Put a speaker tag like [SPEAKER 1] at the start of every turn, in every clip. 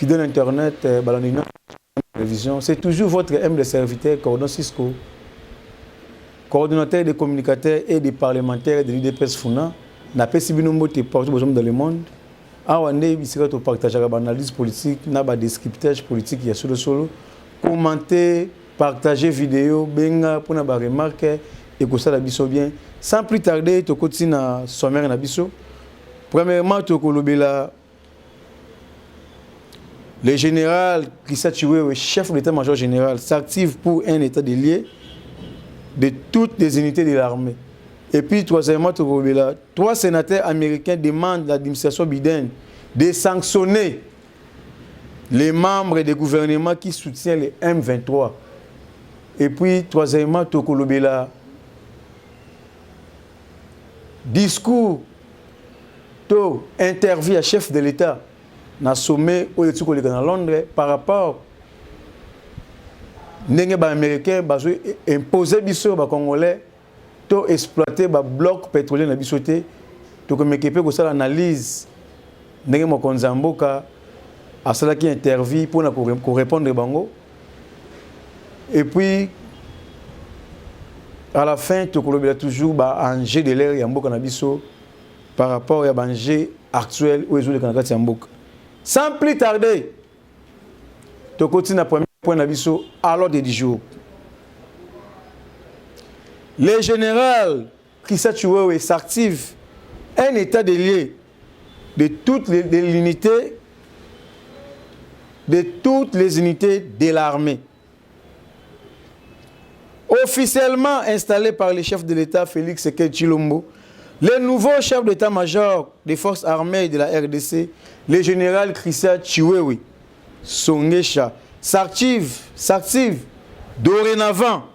[SPEAKER 1] fidèle Internet, Balanina, télévision, c'est toujours votre humble serviteur, Cordon Cisco, coordonnateur des communicateurs et des parlementaires de l'IDPS Funa, n'a pas si bien nombreux partout dans le monde. Awande, il serait au partage avec l'analyse politique, n'a pas descriptage politique, il y a sur le solo, commenter, partager vidéo, benga, pour n'a pas remarquer, et que ça la biso bien. Sans plus tarder, tu continues à sommaire na biso. Premièrement, tu as le général Christian Chiwewe, chef de l'état-major général, s'active pour un état de lié de toutes les unités de l'armée. Et puis, troisièmement, trois sénateurs américains demandent à l'administration Biden de sanctionner les membres des gouvernements qui soutiennent les M23. Et puis, troisièmement, Tokolobela, discours, interview à chef de l'État dans le sommet au à Londres par rapport aux Américains qui imposé aux Congolais de exploiter le bloc pétrolier dans le bisoté. Donc, je vais analyse de Mokonzamboka à cela qui interview pour répondre à Bango. Et puis, à la fin, tu as toujours un jet de l'air Yamboka Nabiso par rapport à l'enjeu actuel où les Kanakati Yamboka. Sans plus tarder, tu continues à premier point Nabiso à l'ordre du jour. Le général Christian Chiwewe s'active un état de lié de toutes les unités de l'armée. Officiellement installé par le chef de l'État Félix Tshisekedi Tshilombo, le nouveau chef d'état-major des forces armées de la RDC, le général Christian Chiwewe Songesha, s'active dorénavant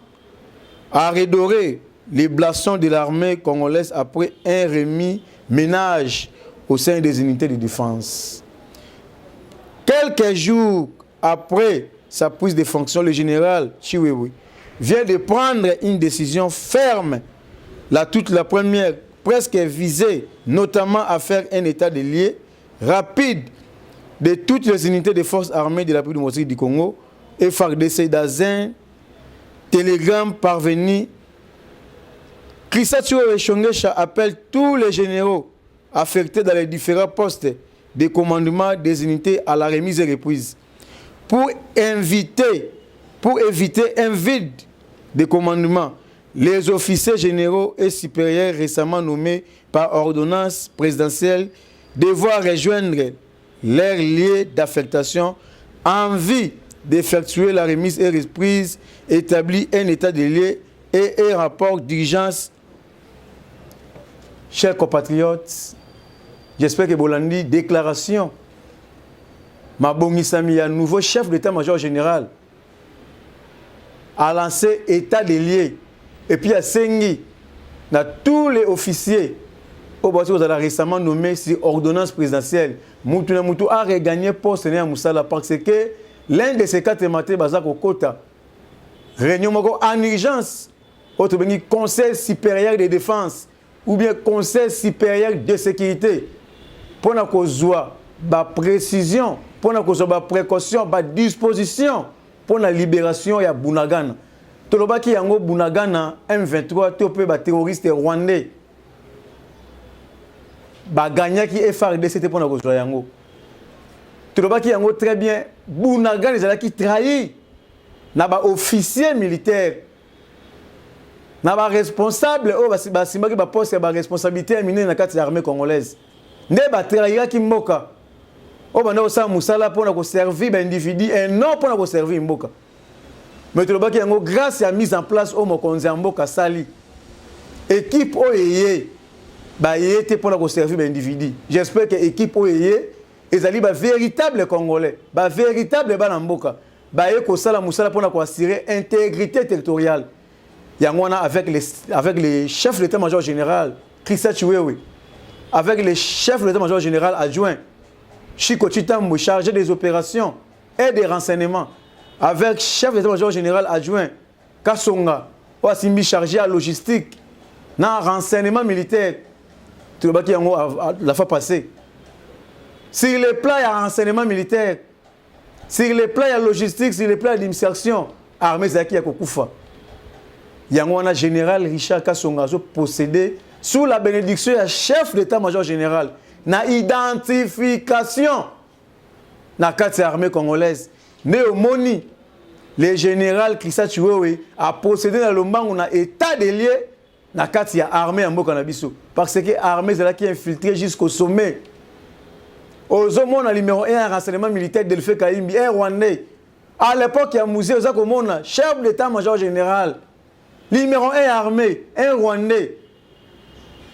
[SPEAKER 1] à redorer les blasons de l'armée congolaise après un remis ménage au sein des unités de défense. Quelques jours après sa prise de fonction, le général Chiwewe vient de prendre une décision ferme, toute la première presque visée, notamment à faire un état de lié rapide de toutes les unités des forces armées de la République démocratique du Congo et FARDC dans un télégramme parvenu. Christian Chiwewe Songesha appelle tous les généraux affectés dans les différents postes de commandement des unités à la remise et reprise pour éviter un vide de commandement. Les officiers généraux et supérieurs récemment nommés par ordonnance présidentielle devoir rejoindre leur lieu d'affectation en vue d'effectuer la remise et reprise, établir un état de lieu et un rapport d'urgence. Chers compatriotes, j'espère que Bolandi, déclaration, Mabongisami, un nouveau chef d'état-major général, a lancé état de lieu. Et puis à Sengi, tous les officiers au Bati récemment nommés sur ordonnance présidentielle, Moutou a regagné poste à Moussala parce que l'un de ces quatre matés, Bazak Okota, réunion en urgence, au Conseil supérieur de défense ou bien Conseil supérieur de sécurité, pour la précision, pour la précaution, la disposition pour la libération de Bunagana. Tolobaki yango Bunagana M23 topé ba terroriste rwandais. Ba gagna qui FARDC c'était pour na kozwa yango. Tolobaki yango très bien Bunagana ezala qui trahi na ba officier militaire. Na ba responsable o ba simaki ba poste ba responsabilité éminente na kati ya armée congolaise. Ne ba trahira ki mboka. O ba na sa musala pour na ko servir ba individu et non pour na ko servir mboka. Mais grâce à la mise en place au Mokonzambo Kassali, équipe OEE, été pour la servir l'individu. J'espère que l'équipe OEE est un véritable Congolais, un véritable Banamboka, pour assurer l'intégrité territoriale. Avec les chefs de l'état-major général, Christian Chiwewe, avec les chefs de l'état-major général adjoint, Chiko Chitambo, chargé des opérations et des renseignements, avec le chef d'état-major général adjoint, Kassonga, Oasimbi chargé à logistique, dans le renseignement militaire, la fois passée. Sur le plan de renseignement militaire, Sur les plans logistiques, sur les plans d'administration, l'armée Zaki a Kokoufa. Il y a un général Richard Kassonga possédé sous la bénédiction du chef d'état-major général. Na identification na carte armée congolaise. Néomoni, le général Christa Chiwewe a possédé dans le moment où on a état de lieu na carte armée en Mokanabiso. Parce que l'armée c'est là qui est infiltrée jusqu'au sommet. Aux hommes, on a numéro 1 renseignement militaire de l'Elfé Kaimbi, un Rwandais. À l'époque, il y a un musée, chef d'état-major général. Numéro 1 armée, un Rwandais.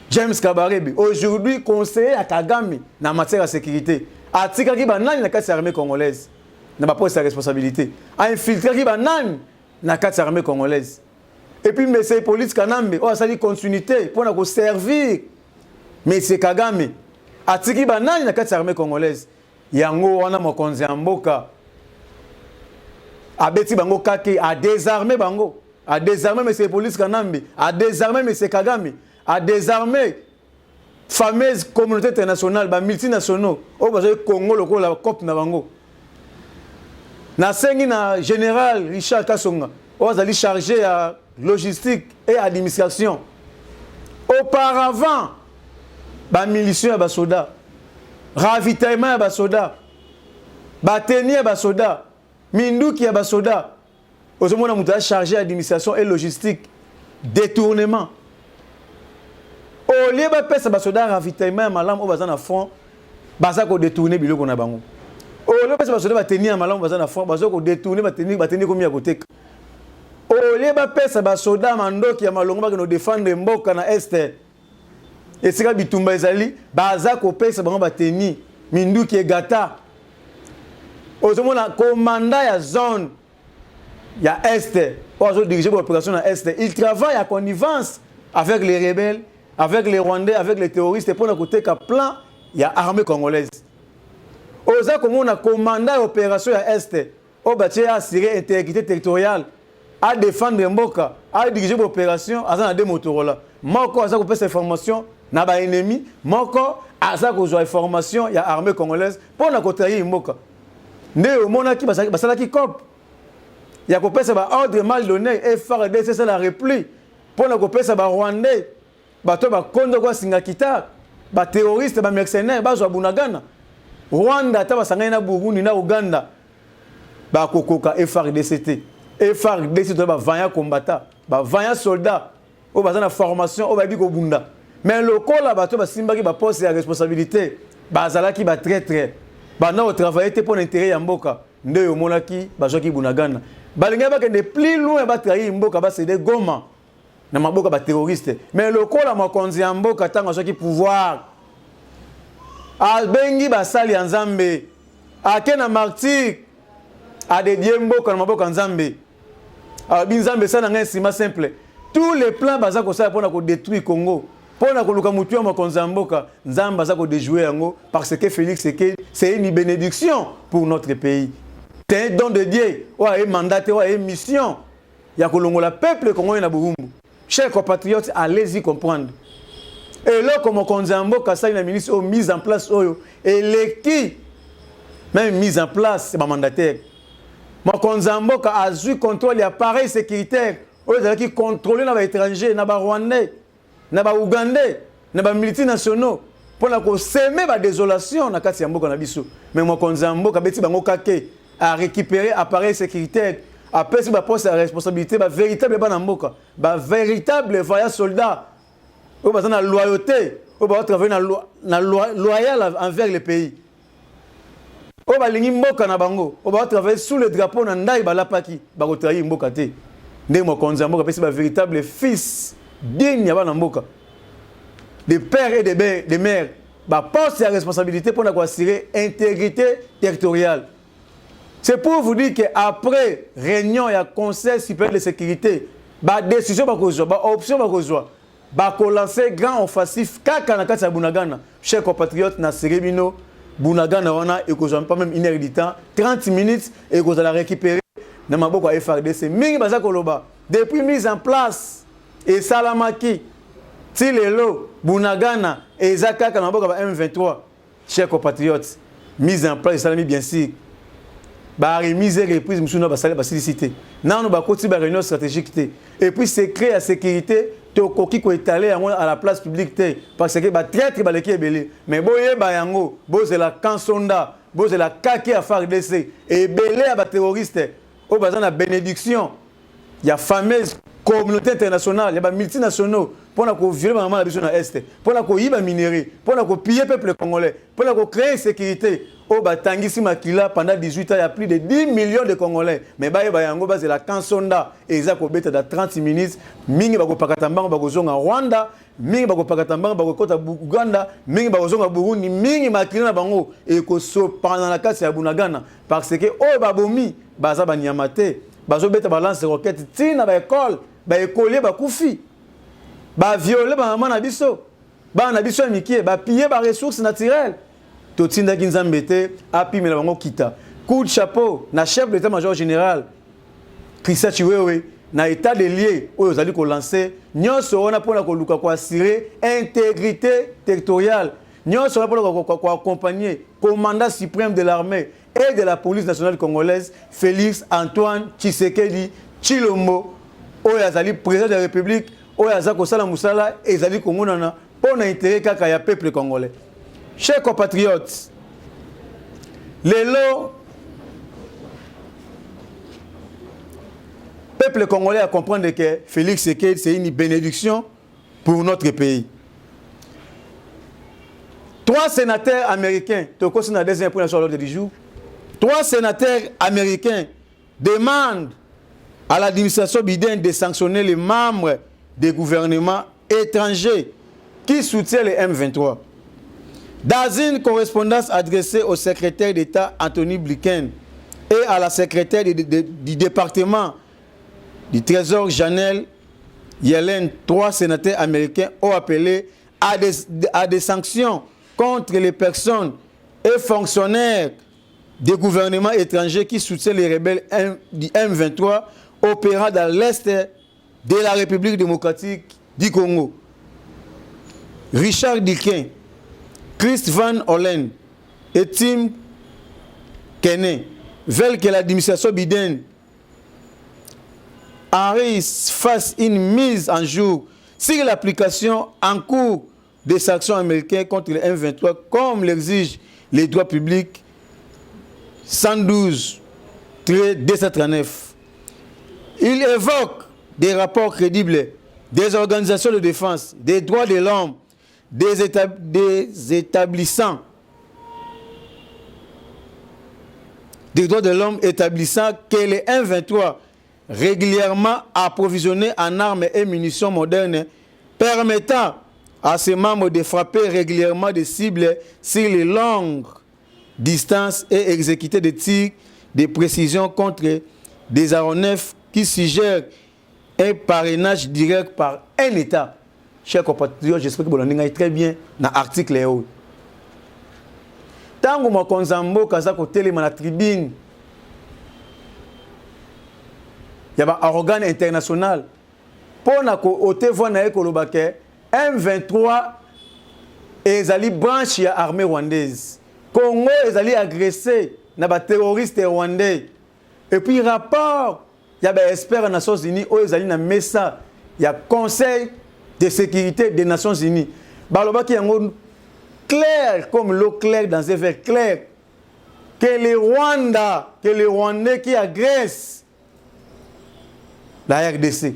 [SPEAKER 1] James Kabarebe. Aujourd'hui, conseiller à Kagame dans la matière de sécurité. A Tikaki Banan, la carte armée congolaise. N'a pas pris sa responsabilité. A infiltré Banan, la carte armée congolaise. Et puis, M. Police Kanambe, ça dit continuité pour nous servir. M. Kagame. A Tikaki Banan, la carte armée congolaise. Yango, wana mokonzi amboka. A Beti Bango Kake, a désarmé Bango. A désarmé M. Police Kanambe. A désarmé M. Kagame. A désarmé fameuse communauté internationale, multinationaux, au Congo, le la COP na bango. Na sengi na général Richard Kassonga, au chargé à logistique et administration. Auparavant, miliciens et soldats, ravitaillement et soldats, bateni et soldats, minduki et soldats. Au moment où on a chargé administration et logistique, détournement. Au lieu de faire des soldats ravitaillement, malam au bazan à fond, baza ko détourner biloko na bango. Au lieu de faire des soldats tenir malam au bazan à fond, baza ko détourner tenir comme ya kotek. Au lieu de faire des soldats mando qui a malongo ba ko défendre mboka na est. Et c'est ka bitumba ezali, baza ko pesa bango ba tenir mindu ki egata. Ozomona commandant ya zone ya est, ozo diriger l'opération na est. Il travaille à connivence avec les rebelles, avec les Rwandais, avec les terroristes, pour le côté qu'à plan, il y a l'armée congolaise. Oza comme on a commandé l'opération à Est, au bâti à assurer l'intégrité territoriale, à défendre Mboka, à diriger l'opération, à des Motorola. Moko a ça qu'on peut cette information, n'a pas ennemi, Moko a ça qu'on a information, il y a l'armée congolaise, pour le côté Mboka. Né au monde qui va qui cop. Il y a qu'on peut ça ordre mal donné, et FARDC c'est la repli, pour le côté ça Rwandais. Bato ba kondo kwa singakita ba terroriste ba mercenaire ba zo bunagana Rwanda ta basangana na Burundi na Uganda ba kokoka FARDC FARDC to ba vanya combattant ba vanya soldat o bazana formation o ba bi ko bunda mais lokola bato ba simbaki ba poste ya responsabilité ba zalaki ba traître ba na travailler te pour l'intérêt ya mboka nde yo monaki ba zo ki bunagana ba linga ba kende plus loin ba trahir mboka ba c'est des Goma na maboka ba terroriste mais le ko la makonzi ya mboka tanga soki pouvoir a bengi ba sali nzambe a kena martyr a dédié mboka na maboka nzambe a binzambe sana nga sima simple tous les plans baza ko sala pona ko détruire Congo pona ko luka mutu ya makonzi ya mboka nzambe baza ko déjouer yango parce que Félix c'est une bénédiction pour notre pays, c'est un don de Dieu ou un mandat ou une mission ya ko longola peuple congolais na Burumbu. Chers compatriotes, allez-y comprendre. Et là, comme on conzambo, quand ça, il y a une ministre mise en place, et les qui, même mise en place, c'est ma mandataire. Mon conzambo, quand a eu contrôle des appareils sécuritaires, qui contrôlent les étrangers, les Rwandais, les Ougandais, les multinationaux, pour la semer la désolation, na kati yambo kana biso. Mais mon conzambo, quand beti bango kake, a récupéré appareils sécuritaires. Après, si je pose la responsabilité, un véritable banamboka, un véritable voyage soldat, on va la loyauté, on va travailler loyal envers le pays. On va lingi mboka na bango, on va travailler sous le drapeau na ndai balapaki, ba ko trahir mboka te. Ndé mo konza mboka pesi ba véritable fils digne ya banamboka. Des pères et des mères, ba poste la responsabilité pour assurer intégrité territoriale. C'est pour vous dire qu'après réunion et conseil supérieur de sécurité, la décision va causer, la option va causer, va lancer grand offensif kaka na kati ya Bunagana. Chers compatriotes, na Serebino, Bunagana wana et que pas même une heure de temps, 30 minutes et que la récupérer na maboko ya FARDC. Mingi baza koloba depuis mise en place et Salamaki, Tilelo, Bunagana et Zaka na maboko ya M23. Chers compatriotes, mise en place et Salami bien sûr. ba remise et reprise musuna ba sala ba silicité nanu ba koti ba réunion stratégique té et puis secret à sécurité to koki ko étaler à la place publique té parce que ba traître ba leki ebele mais boye ba yango boze la kansonda boze la kaki à FARDC et belé à ba terroriste au bazan na bénédiction il y a fameuse communauté internationale il y a ba multinationaux pour na ko violer maman la biso na est pour na ko yiba minerai pour na ko piller peuple congolais pour na ko créer sécurité au Batangisi Makila pendant 18 ans, il y a plus de 10 millions de Congolais. Mais Bayango, c'est la Kansonda, et ils ont dans 30 minutes. Mingi bako pakatambang bako zonga Rwanda, mingi bako pakatambang bako kota Uganda, mingi bako zonga Burundi, mingi Makila bango et ko so pendant la casse ya Bunagana parce que oh babomi baza banyamate, bazo beta balance roquette tina ba école, ba écolier ba kufi. Ba violer ba maman na biso. Ba na biso mikie, ba piller ba ressources naturelles. Totinda Kinzambete, api mais la kita. Coup de chapeau, na chef de l'état-major général, Christian Chiwewe, na état de lié, où ils allaient lancer, nous serons là pour assurer intégrité territoriale. Nous serons là pour accompagner le commandant suprême de l'armée et de la police nationale congolaise, Félix Antoine Tshisekedi Tshilombo, où ils allaient président de la République, où ils allaient Kosala Moussala, et ils allaient Kongonana, pour l'intérêt du peuple congolais. Chers compatriotes, le peuple congolais a compris que Félix Tshisekedi c'est une bénédiction pour notre pays. 3 sénateurs américains, c'est la deuxième point sur l'ordre du jour. 3 sénateurs américains demandent à l'administration Biden de sanctionner les membres des gouvernements étrangers qui soutiennent les M23. Dans une correspondance adressée au secrétaire d'État Anthony Blinken et à la secrétaire du département du Trésor Janelle Yellen, 3 sénateurs américains ont appelé à des sanctions contre les personnes et fonctionnaires des gouvernements étrangers qui soutiennent les rebelles du M23 opérant dans l'Est de la République démocratique du Congo. Richard Diquin, Chris Van Hollen et Tim Kenney veulent que l'administration Biden fasse une mise en jour sur l'application en cours des sanctions américaines contre le M23 comme l'exigent les droits publics 112-239. Il évoque des rapports crédibles des organisations de défense, des droits de l'homme, des établissants des droits de l'homme établissant que les M23 régulièrement approvisionnés en armes et munitions modernes permettant à ces membres de frapper régulièrement des cibles sur les longues distances et exécuter des tirs de précision contre des aéronefs qui suggèrent un parrainage direct par un État. Chers compatriotes, j'espère que vous l'avez très bien dans l'article. Tant que je konzambo kazako télé na tribune, il y a un organe international. Pour que vous voyez que M23 est allé brancher l'armée rwandaise. Congo est allé agresser les terroristes rwandais. Et puis, rapport, il y a des experts des Nations Unies, où ils allé dans Messa, il y a Conseil de sécurité des Nations Unies. Baloba qui est clair, comme l'eau claire dans un verre clair, que les Rwandais qui agressent la RDC,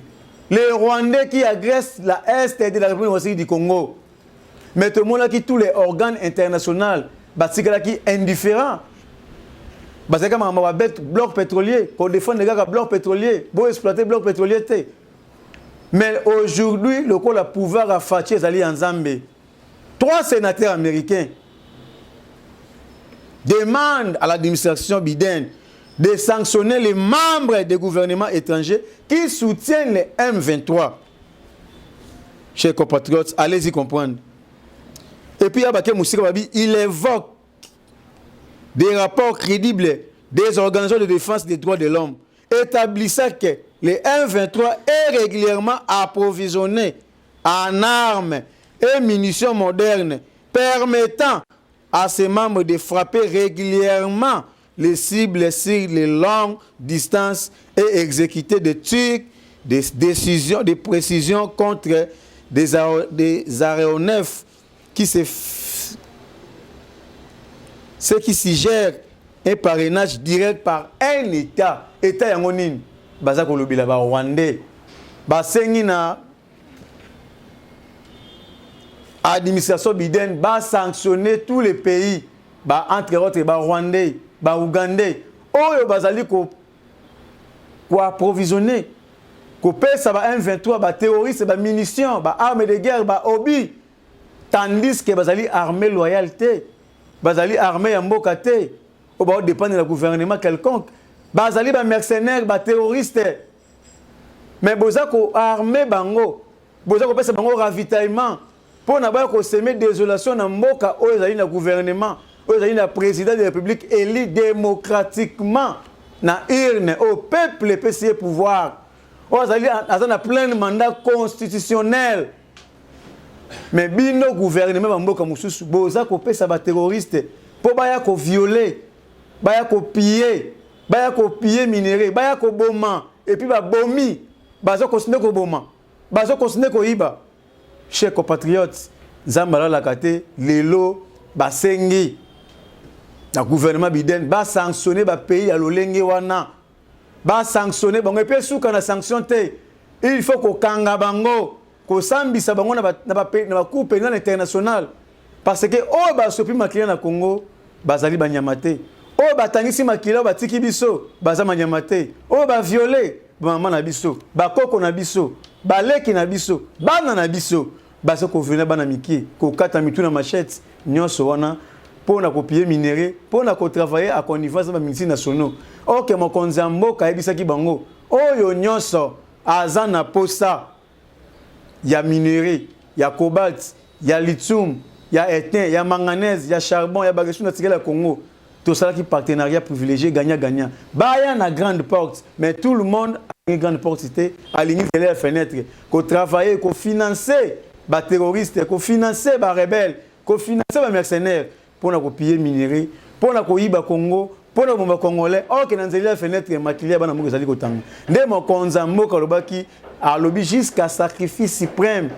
[SPEAKER 1] les Rwandais qui agressent la Est de la République du Congo, mais tout le monde qui tous les organes internationaux, c'est qui est indifférent. Parce que on va mettre bloc pétrolier, qu'on défend les gars bloc pétrolier, pour exploiter bloc pétrolier. Mais aujourd'hui, le pouvoir a fatigué les alliés en Zambie. 3 sénateurs américains demandent à l'administration Biden de sanctionner les membres des gouvernements étrangers qui soutiennent les M23. Chers compatriotes, allez-y comprendre. Et puis, il évoque des rapports crédibles des organisations de défense des droits de l'homme établissant que les M23 est régulièrement approvisionné en armes et munitions modernes permettant à ses membres de frapper régulièrement les cibles sur les longues distances et exécuter des trucs, des décisions, des précisions contre des aéronefs ceux qui suggèrent un parrainage direct par un État. État yangonin, baza kolobila ba Rwandais, basengi na administration Biden va sanctionner tous les pays, bah entre autres bah Rwandais, bah Ougandais, oyo bazali ko approvisionner, ko pesa ba M23 ba terroristes ba munitions, ba armes de guerre, ba obi, tandis que bazali armée loyauté, bazali armée ya mboka te, o ba dépendre du gouvernement quelconque, bazali ba mercenaires, ba terroristes. Mais boza ko armée bango, boza ko pesa bango ravitaillement. Pour n'avoir semer désolation dans mboka au gouvernement, au président de la République élu démocratiquement na urne au peuple peut pouvoir. Aux a plein de mandats constitutionnels. Mais bino gouvernement mboka mususu boza ko pesa ba terroriste pour baya ko violer, baya ko piller minerai, baya ko boma et puis ba bomi, bazo continuer ko boma, bazo continuer ko iba. Chers compatriotes, Zambala Lakate, Lelo, Basengi, le gouvernement Biden, va sanctionner le pays à l'Olenge Wana, va sanctionner, bon, et puis sous qu'on a sanctionné, il faut qu'on kanga bango, qu'on sambisa bango na ba cour pénale internationale, parce que oh ba sopi makila na Congo, bazali banyamate, oh ba tangisi makila ba tiki biso, baza manyamate, oh ba violer, maman na biso, ba koko na biso, ba leki na biso, bana na biso. Baso ko venir bana miki ko kata mitu na machette nyonso wana pour na copier minerai pour na ko travailler à connivence ba ministère nationaux OK mon konzambo ka ebisaki bango oyo nyonso azana posa ya minerai ya cobalt ya lithium ya étain ya manganèse ya charbon ya bagage na tikela Congo tout ça qui partenariat privilégié gagnant baya na grande porte mais tout le monde a une grande porte c'était aligner les fenêtres ko travailler ko financer les terroristes, les financer les rebelles, les financer les mercenaires pour nous piller minerai, pour nous coïba Congo, pour nous bomber Congolais. Or que dans les fenêtres, les maquillés, les gens qui ont des mots konzambo kalobaki à lobby jusqu'à sacrifice suprême.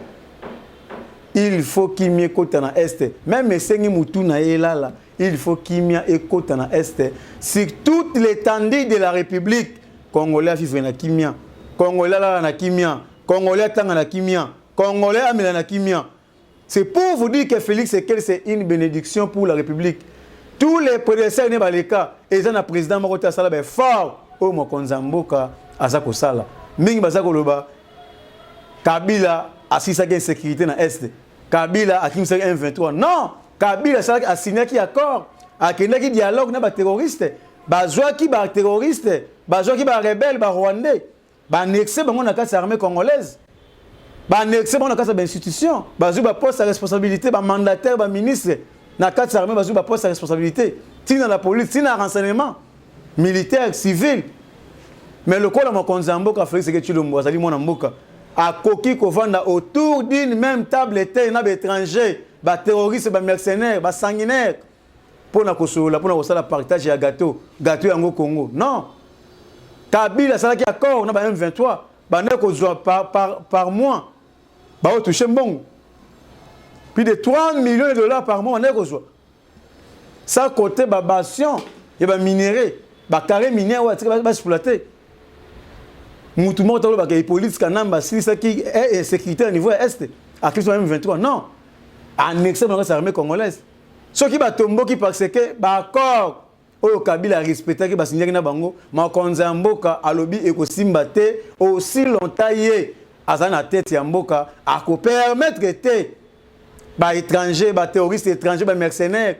[SPEAKER 1] Il faut qu'il y ait côté dans l'Est. Même les sengi mutu na elala, il faut qu'il y ait côté dans l'Est. Sur toute l'étendue de la République, Congolais vivent na kimia, Congolais là na kimia, Congolais tanga na kimia. Congolais à Milana Kimia. C'est pour vous dire que Félix Sekele, c'est une bénédiction pour la République. Tous les prédécesseurs de Baleka, et le président Marota Sala, est fort. Oh, mon Konzamboka, Azako Sala. Mingi Bazako Loba, Kabila a signé une sécurité dans l'Est. Kabila a signé un 23. Non! Kabila a signé un accord. A signé un dialogue avec les terroristes. Bazwa qui est terroriste, Bazwa qui est rebelle, Rwandais. Annexé dans l'armée congolaise. Annexé dans l'institution, bazu ba poste à responsabilité, ba mandataire, ba ministre, na quatre armées bazu ba poste à responsabilité, ti dans la police, ti dans renseignement militaire, civil. Mais le quoi dans mon konzambo ka fait c'est que tu le mwazali mona mboka a koki ko vanda autour d'une même table était na étranger, ba terroriste, ba mercenaire, ba sanguinaire pour na kosola, pour na kosala partage ya gâteau yango Congo. Non. Kabila sala ki accord na ba M23, ba ne ko par mois. Bah, on touche bon. Plus de 3 millions de dollars par mois, on est reçu. Ça, côté babation, il y a des minéraux, des carrés miniers, qui sont exploités. Tout le monde a dit que les policiers qui est sécurité au niveau est, à qui sont M23. Non. Annexé dans l'armée congolaise. Ceux qui ont tombé, qui parce que, d'accord, au Kabila a respecté, qui a signé na bango, ma konzamboka a lobby et ko simbate aussi longtemps azana tête ya mboka a ko permettre que ba étranger, ba terroriste étranger, ba mercenaire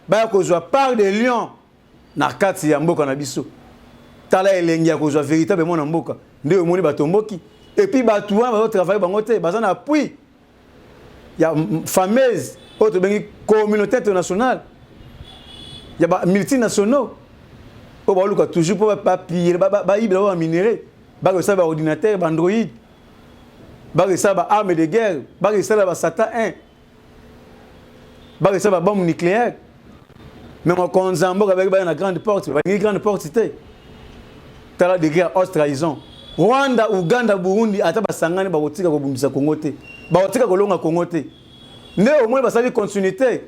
[SPEAKER 1] ba ko joa part de lion na kati ya mboka na biso. Tala elengi ya ko joa véritablement na mboka. Nde omoni ba tomboki. Et puis ba touan ba travailler bango te, ba zana appui. Ya fameuse autre bengi communauté internationale. Ya ba multinationaux. O ba luka toujours pour ba piller ba ibla ba minerai. Ba ko ça ba ordinateur, ba Android. Ba ça ba arme de guerre, ba ça ba Satan 1. Ba ça ba bombe nucléaire. Mais mon Konzambo avec la grande porte, la grande porte c'était. Tala de guerre haute trahison. Rwanda, Uganda, Burundi, ataba sangani ba kotika ko bundisa Congo te. Ba kotika ko longa Congo te. Ne au moins ba sali continuité.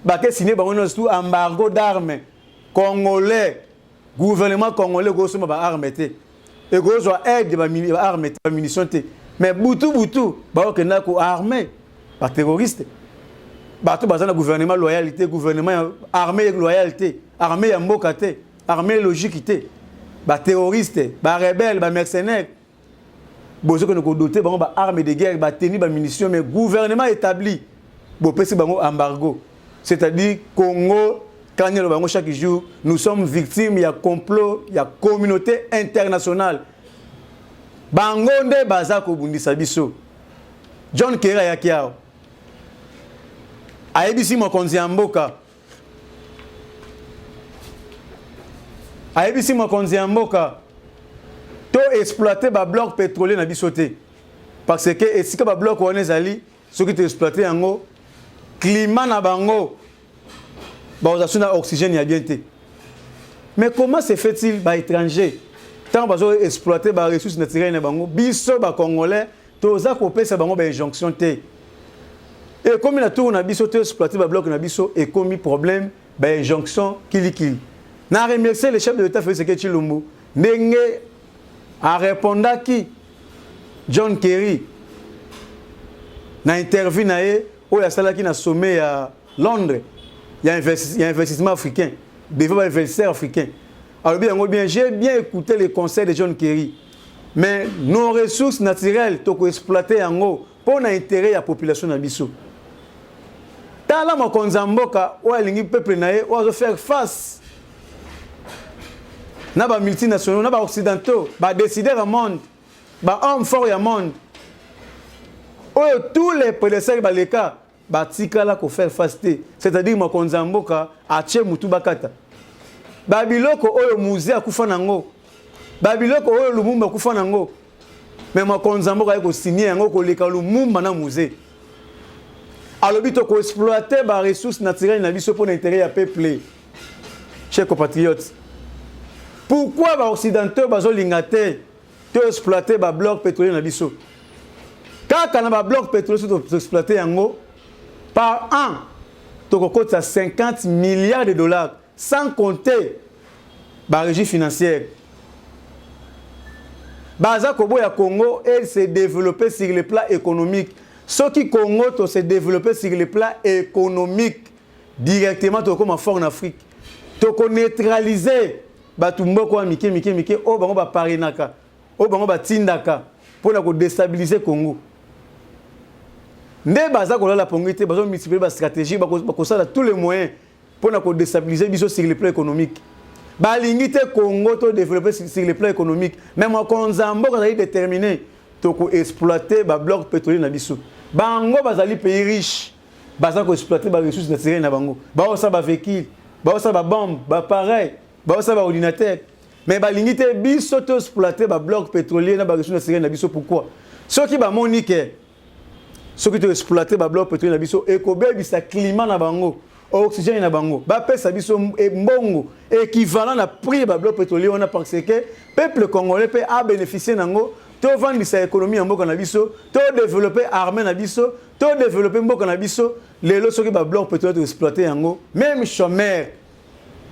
[SPEAKER 1] Ba ke signé ba on tout embargo d'armes congolais. Gouvernement congolais go soma ba armes te. Et go zo aide ba armes te, ba munitions te. Mais butu ba ko na ko armé par terroriste. Ba to bazana gouvernement loyalité, gouvernement armée loyalité, armée ya mboka te, armée logique te. Ba terroriste, ba rebelle, ba mercenaire. Bozo que nous doté ba armes de guerre, ba tenir ba munitions mais gouvernement établi. Bo pesi bango embargo. C'est-à-dire Congo quand nous bango chaque jour, nous sommes victimes, il y a complot, il y a communauté internationale. Bango nde bazako bundisa biso. John Kerry yakiao. Aebisi mokonzi mboka. Aebisi mokonzi mboka. To exploiter ba bloc pétrolier na bisoté. Parce que esika ba bloc on ezali, ceux qui te exploiter yango climat na bango. Ba osasuna oxygène ya bien té. Mais comment se fait-il ba étranger? Tant bazo exploiter ba ressources naturelles na bango, biso ba congolais, toza ko pesa bango ba injonction té. Et comme il a tout, on a exploité le bloc, on a et commis problème, ben injonction, kili. Na remercié le chef de l'État Félix Tshisekedi Tshilombo, Nenge a répondu qui John Kerry na interview na ye, où il y a cela qui na sommet à Londres, il y a investissement africain, devant investisseurs africains. Alors bien, j'ai bien écouté les conseils de John Kerry, mais nos ressources naturelles, toko exploiter en haut pour l'intérêt de la population nabiso. Tala mokonza mboka o alingi peuple na ye o faire face na ba multinationaux na ba occidentaux ba décideurs du monde ba hommes forts du monde tous les prédécesseurs ba leka ba tikala ko faire face te, c'est-à-dire mokonza mboka ache mutu bakata ba biloko oyo musée akufa nango ba biloko oyo lumumba akufa nango mais mokonza mboka ko signer yango ko leka lumumba na musée. Alors, il faut exploiter les ressources naturelles pour l'intérêt du peuple. Chers compatriotes, pourquoi les Occidentaux ont exploité les blocs pétroliers? Quand on a des blocs pétroliers exploités par an, il y a 50 milliards de dollars, sans compter la régie financière. Le Congo s'est développé sur le plan économique. Ce qui Congo s'est développé sur le plan économique directement comme en Afrique. To neutraliser batumboko mike o bango ba parinaka o bango ba tindaka pour na ko déstabiliser Congo. Nde baza ko la pongité bazo multiplier ba stratégie ba ko sala tous les moyens pour na ko déstabiliser biso sur le plan économique. Ba lingité Congo to développer sur le plan économique, même en Konzambo quand il est déterminé to ko exploiter ba bloc pétrolier na biso. Bango bazali pays riche, baza ko exploiter ba ressources naturelles na bango. Ba osa ba véhicule, ba osa ba bombe, ba pareil, ba osa ba ordinateur. Mais ba lingité biso to exploiter ba bloc pétrolier na ba ressources naturelles na biso pourquoi? Ceux qui ba monique, ceux qui to exploiter ba bloc pétrolier na biso ekobe bisa climat na bango, oxygène na bango. Ba pesa biso mbongo équivalent na prix ba bloc pétrolier on a parce que peuple congolais peut a bénéficier nango. To vendre sa économie en mboka na biso, to développer armée na biso, to développer mboka na biso, les lots qui ba bloc pétrolier exploiter yango, même chômeur.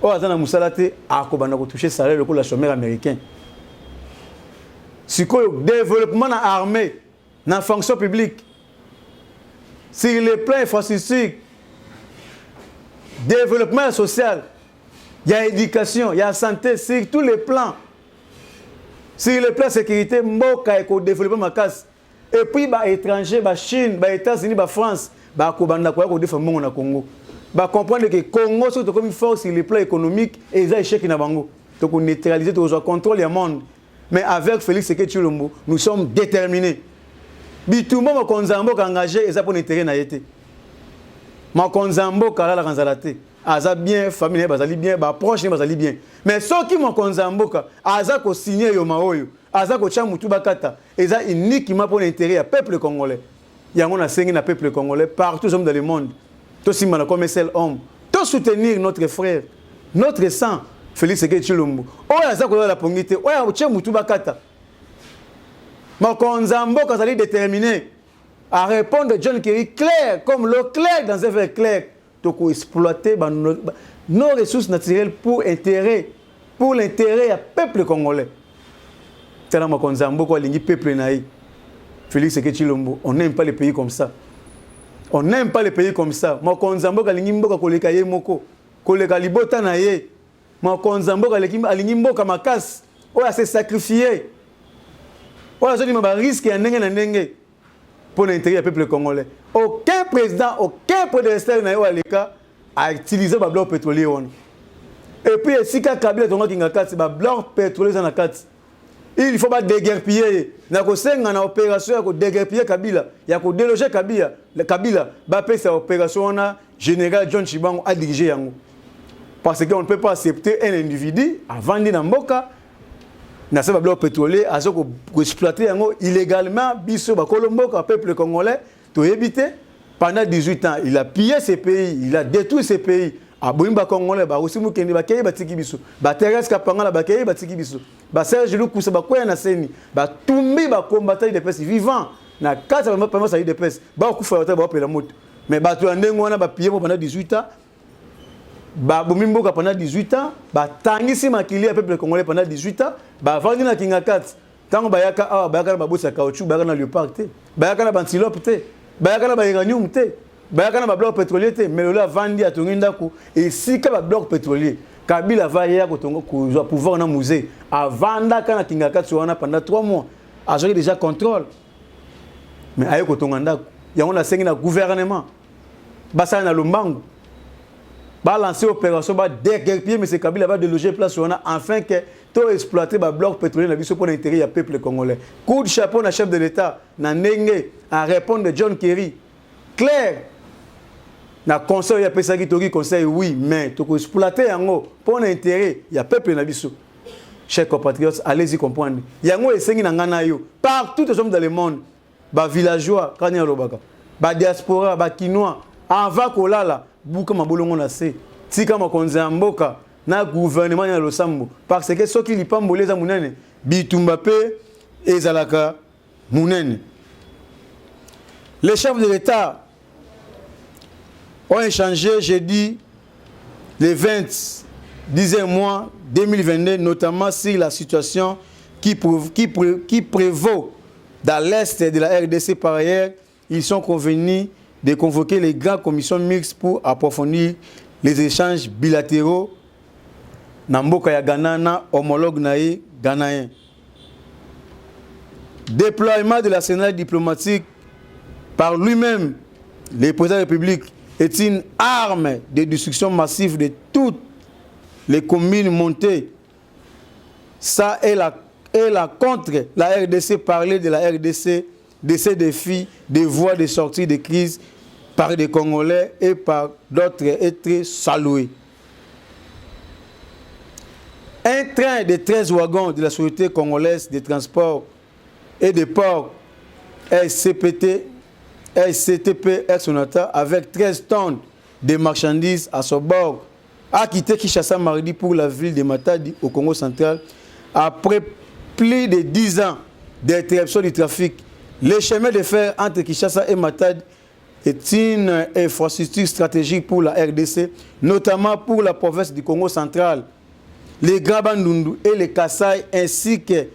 [SPEAKER 1] O azana musalate akobana ko toucher salaire le chômeur américain. Siko développement na armée, na fonction publique. Sur les plans infrastructure, développement social, il y a éducation, il y a santé sur tous les plans. Sur le plan sécurité, mboka eko développer ma casse. Et puis ba étranger, ba Chine, ba États-Unis, ba France, ba kobanda ko ko défendre mongo na Congo. Ba comprendre que Congo c'est comme une force sur le plan économique et ils ont échec na bango. Donc on neutraliser tout le contrôle du monde. Mais avec Félix Tshisekedi Tshilombo, nous sommes déterminés. Bitumba makonzambo engagé et ça pour intérêt na yete. Makonzambo kala la kanzalate. Aza bien, famille bazali bien, ba proche bazali bien. Mais ceux qui m'ont ka aza ko signer yo maoyo, aza ko chamutu bakata, eza uniquement pour l'intérêt du peuple congolais. Yango na sengi na peuple congolais partout dans le monde. To simana comme seul homme. To soutenir notre frère, notre sang, Félix Tshisekedi Tshilombo. Oya za kola la pongité, oya uche mutu bakata. Makonzambo kazali déterminé à répondre John Kerry clair, comme l'eau claire dans un verre clair. Donc exploiter nos ressources naturelles pour l'intérêt du peuple congolais. C'est là Makonzambo ko lingi peuple naï. Félix Tshisekedi Tshilombo, on n'aime pas les pays comme ça. On n'aime pas les pays comme ça. Makonzambo kalingi mboka koleka ye moko, koleka libota na ye. Makonzambo kalingi mboka makasi, oya se sacrifier. Oya zoni maba risque ya ndenge na ndenge pour l'intérêt du peuple congolais. Aucun président, aucun prédécesseur na yo aleka a utilisé ba bloc pétrolier on. Et puis sika Kabila tonga kinga kati ba bloc pétrolier na kati. Il faut pas déguerpiller. Na ko senga na opération ya ko déguerpiller Kabila, ya ko déloger Kabila, le Kabila ba pe sa opération na général John Chibango a dirigé yango. Parce qu'on ne peut pas accepter un individu à vendre dans Mboka, dans ce bloc pétrolier, à ce qu'on exploite illégalement, biso ba Kolomboka, peuple congolais, to éviter pendant 18 ans. Il a pillé ces pays, il a détruit ces pays. A Boimba Congolais, ba aussi Mukende, ba Keye Batiki Biso, ba Thérèse Kapangala, ba Keye Batiki Biso, ba Serge Lukusa, ba Koya Naseni, ba Tumbi, ba combattant des pestes vivants. Na 4 ans, pas ça des pestes. Ba Kufa, ba la moto. Mais ba Tuandengona, ba pillé pendant 18 ans. Ba Bomimboka pendant 18 ans, ba Tangisi Makili, peuple congolais pendant 18 ans, ba Vandi na Kingakat. Tant bayaka ah bayaka ba bosa caoutchouc, bayaka na léopard te, bayaka na bantilope te, bayaka na ba uranium te, bayaka na ba bloc pétrolier te, mais là Vandi a tonginda ko et si ka ba bloc pétrolier, Kabila va hier ko tongo ko pouvoir na musée, avanda kana Kingakat wana pendant 3 mois, a joué déjà contrôle. Mais ayo ko tonganda, ya on a sengi na gouvernement. Basa na Lumbango. Va lancer opération, va déguerpiller, mais c'est Kabila va déloger place afin que tout exploiter le bloc pétrolier pour l'intérêt du peuple congolais. Coup de chapeau à chef de l'État, à répondre de John Kerry. Clair, na conseil ya pesaki toki conseil oui, mais to exploiter yango pour l'intérêt du peuple na biso. Chers compatriotes, allez-y comprendre. Yango esengi na ngana yo partout dans le monde, ba villageois, kanya lobaka, ba diaspora, ba kinois, avant kolala buka mabolongo na se tika makonzi ya mboka na gouvernement ya losambo parce que soki lipamboleza munene bitumba pe ezalaka munene. Les chefs de l'État ont échangé jeudi le 10e mois 2022 notamment sur la situation qui prévaut dans l'est de la RDC. Par ailleurs, ils sont convenus de convoquer les grandes commissions mixtes pour approfondir les échanges bilatéraux na mboka ya Ghana na homologue naï ghanéen. Déploiement de l'arsenal diplomatique par lui-même, le président de la République, est une arme de destruction massive de toutes les communes montées. Ça est la contre la RDC, parler de la RDC, de ses défis, des voies de sortie de crise par des Congolais et par d'autres êtres salués. Un train de 13 wagons de la Société congolaise de transport et de port SCTP Sonata avec 13 tonnes de marchandises à son bord a quitté Kinshasa mardi pour la ville de Matadi au Congo central après plus de 10 ans d'interruption du trafic. Le chemin de fer entre Kinshasa et Matadi est une infrastructure stratégique pour la RDC, notamment pour la province du Congo central, les Grands Bandundu et les Kasaï, ainsi que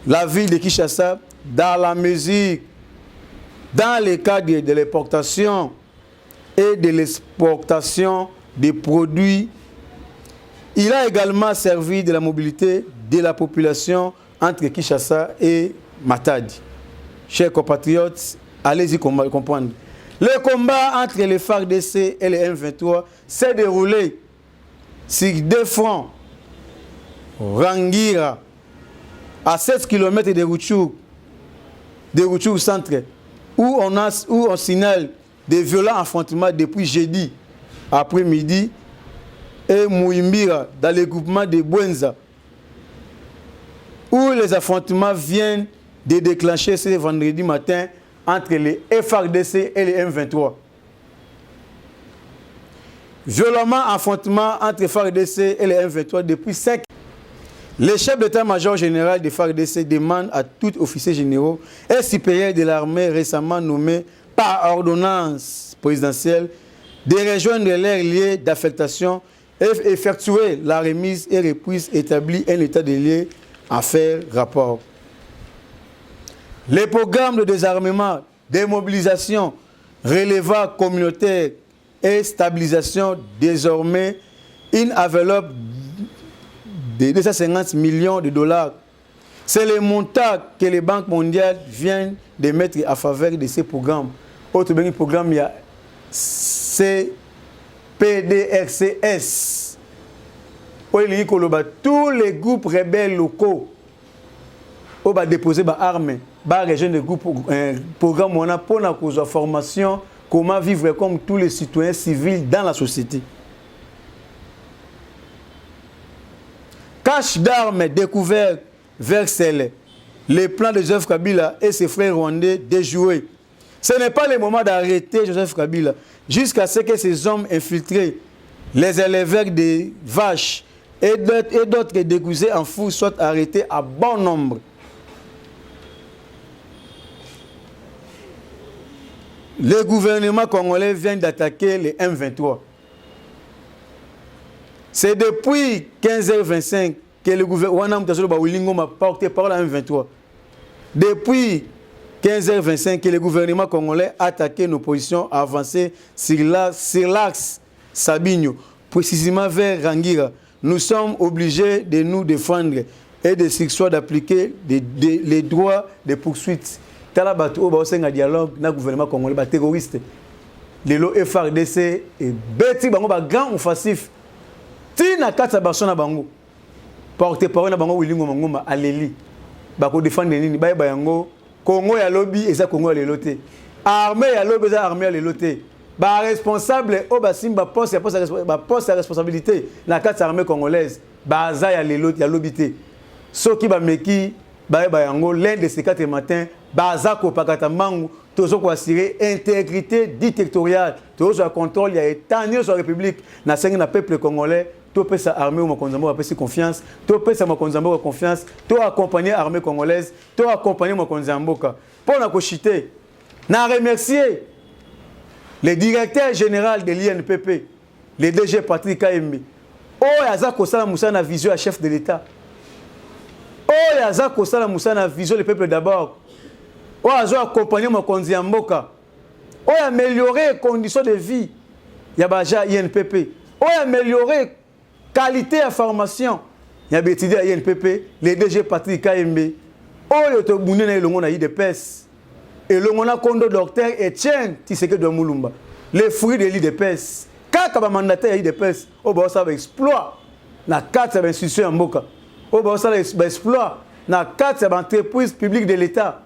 [SPEAKER 1] la ville de Kinshasa, dans la mesure, dans le cadre de l'importation et de l'exportation des produits. Il a également servi de la mobilité de la population entre Kinshasa et Matadi. Chers compatriotes, allez-y comprendre. Le combat entre les FARDC et les M23 s'est déroulé sur 2 fronts. Rangira, à 7 km de Rutshuru centre, où on signale des violents affrontements depuis jeudi après-midi, et Mouimbira, dans le groupement de Bwenza, où les affrontements viennent de déclencher ce vendredi matin entre les FARDC et les M23. violemment affrontement entre FARDC et les M23 depuis 5 ans. Le chef d'état-major général de FARDC demande à tout officier généraux et supérieur de l'armée récemment nommé par ordonnance présidentielle de rejoindre leurs lieux d'affectation et effectuer la remise et reprise établie un état de lieux à faire rapport. Les programmes de désarmement, démobilisation, relèvement communautaire et stabilisation désormais une enveloppe de 250 millions de dollars. C'est le montant que les banques mondiales viennent de mettre en faveur de ces programmes. Autre programme, il y a CPDRCS. Tous les groupes rebelles locaux ont déposé des armes, des programmes pour la formation, comment vivre comme tous les citoyens civils dans la société. Cache d'armes découvert vers celle, les plans de Joseph Kabila et ses frères rwandais déjoués. Ce n'est pas le moment d'arrêter Joseph Kabila jusqu'à ce que ces hommes infiltrés, les éleveurs de vaches et d'autres déguisés en fous soient arrêtés à bon nombre. Le gouvernement congolais vient d'attaquer les M23. C'est depuis 15h25 que le gouvernement a porté par la M23. Depuis 15h25 que le gouvernement congolais a attaqué nos positions avancées sur l'axe Sabinho, précisément vers Rangira. Nous sommes obligés de nous défendre et de s'exclure d'appliquer les droits de poursuite. Talabato au un dialogue na gouvernement congolais ba terroriste. Les lo FARDC et beti bango ba grand offensif. Tina kata basona bango. Porte parole na bango wilingo mangoma aleli. Ba ko défendre nini ba yango Congo ya lobby eza Congo ya leloté. Armée ya lobby eza armée ya leloté. Ba responsable o ba simba poste ya responsabilité na kata armée congolaise. Ba za ya leloté ya lobby té. Soki ba meki ba yango l'un de ces 4 matins Bazako pakata mangu tozo ko assurer intégrité dictatoriale tozo contrôle ya état sur la république na sengi na peuple congolais to pesa armée ou makonzambo apesi confiance to pesa makonzambo confiance to accompagner armée congolaise to accompagner makonzambo pour na ko chiter na remercier le directeur général de l'INPP le DG Patrick Kaembe o yazako sala musana vision à chef de l'état o yazako sala musana vision le peuple d'abord. On a accompagné mon conduit en Mboka. On a amélioré les conditions de vie. Yabaja INPP. On a amélioré la qualité de formation. Yabaja INPP. Les DG Patrick Kaembe. On a été na IDPS. Et l'on a condo docteur Etienne Tshisekedi de Mulumba. Les fruits de l'IDPS. Quand on a mandaté IDPS, on va exploit. Na 4 institutions en Mboka. On va exploit. Na 4 entreprises publiques de l'État.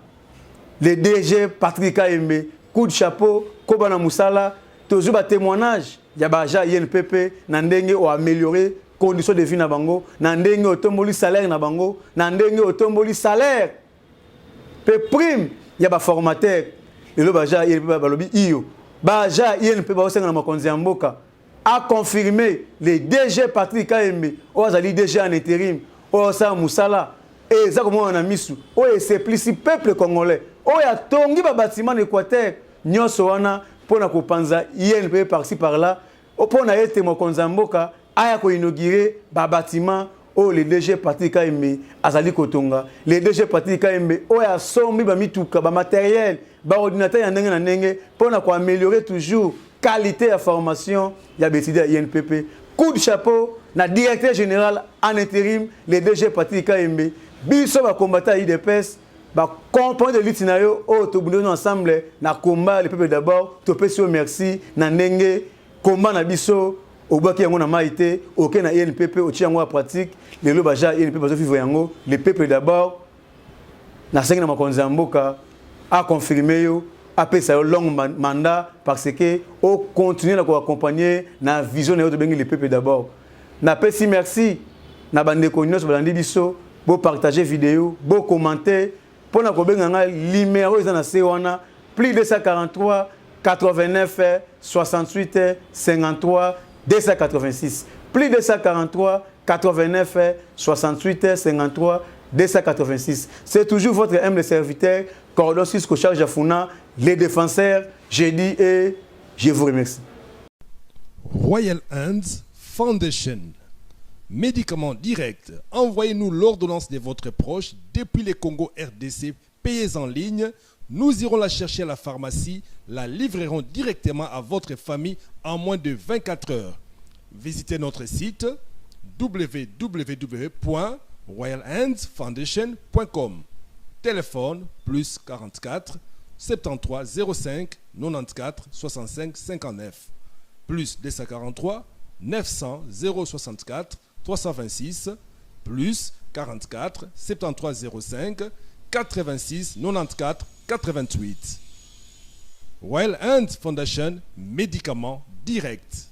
[SPEAKER 1] Le DG Patrick Kaembe, coup de chapeau, Kobana Moussala, toujours un témoignage. Yabaja INPP, Nandenge ont amélioré conditions de vie na bango, Nandenge otomboli salaire na bango, Nandenge otomboli salaire. Pe prime, yaba formateur. Et le Baja INPP balobi iyo. Baja INPP ba osenga na makonzi ya mboka a confirmé le DG Patrick Kaembe, ozali DG en intérim, Osa Moussala. Et ça comme on a mis sous. Oh et c'est plus peuple congolais. Oh y a tongi ba bâtiment d'Équateur. Nyoso wana pona ko panza INP par-ci par-là. Oh pona été mo konzamboka aya ko inaugurer ba bâtiment oh le DG Patrick Kaembe azali kotonga. Le DG Patrick Kaembe oh ya sombi ba mituka ba matériel ba ordinateur ya ndenge na ndenge pona ko améliorer toujours qualité de formation ya betida INPP. Coup de chapeau na directeur général en intérim le DG Patrick Kaembe. Biso va combattre IDPS, va comprendre de l'itinario, oh, tout le monde ensemble, na combat, le peuple d'abord, tout le monde merci, na nenge, combat na biso, au bas qui a mon amaïté, aucun na INPP, au tien en pratique, les lobaja INPP, le peuple d'abord, na 5 na makonzamboka, a confirmé yo, a fait sa long mandat, parce que, au continuer à accompagner, na vision de le peuple d'abord. Na pesi merci, na bande konyo, bande biso, pour partager vidéo, pour commenter, pour nous avoir numéro plus 243 89 68 53 286. Plus 243 89 68 53 286. C'est toujours votre humble serviteur, Cordon Cisco Charles Jafuna, les défenseurs. J'ai dit et je vous remercie.
[SPEAKER 2] Royal Hands Foundation. Médicaments directs. Envoyez-nous l'ordonnance de votre proche depuis le Congo RDC. Payez en ligne. Nous irons la chercher à la pharmacie. La livrerons directement à votre famille en moins de 24 heures. Visitez notre site www.royalhandsfoundation.com. Téléphone plus 44 73 05 94 65 59 plus 243 900 064 326 plus 44 73 05 86 94 88. Royal Hands Foundation, médicaments directs.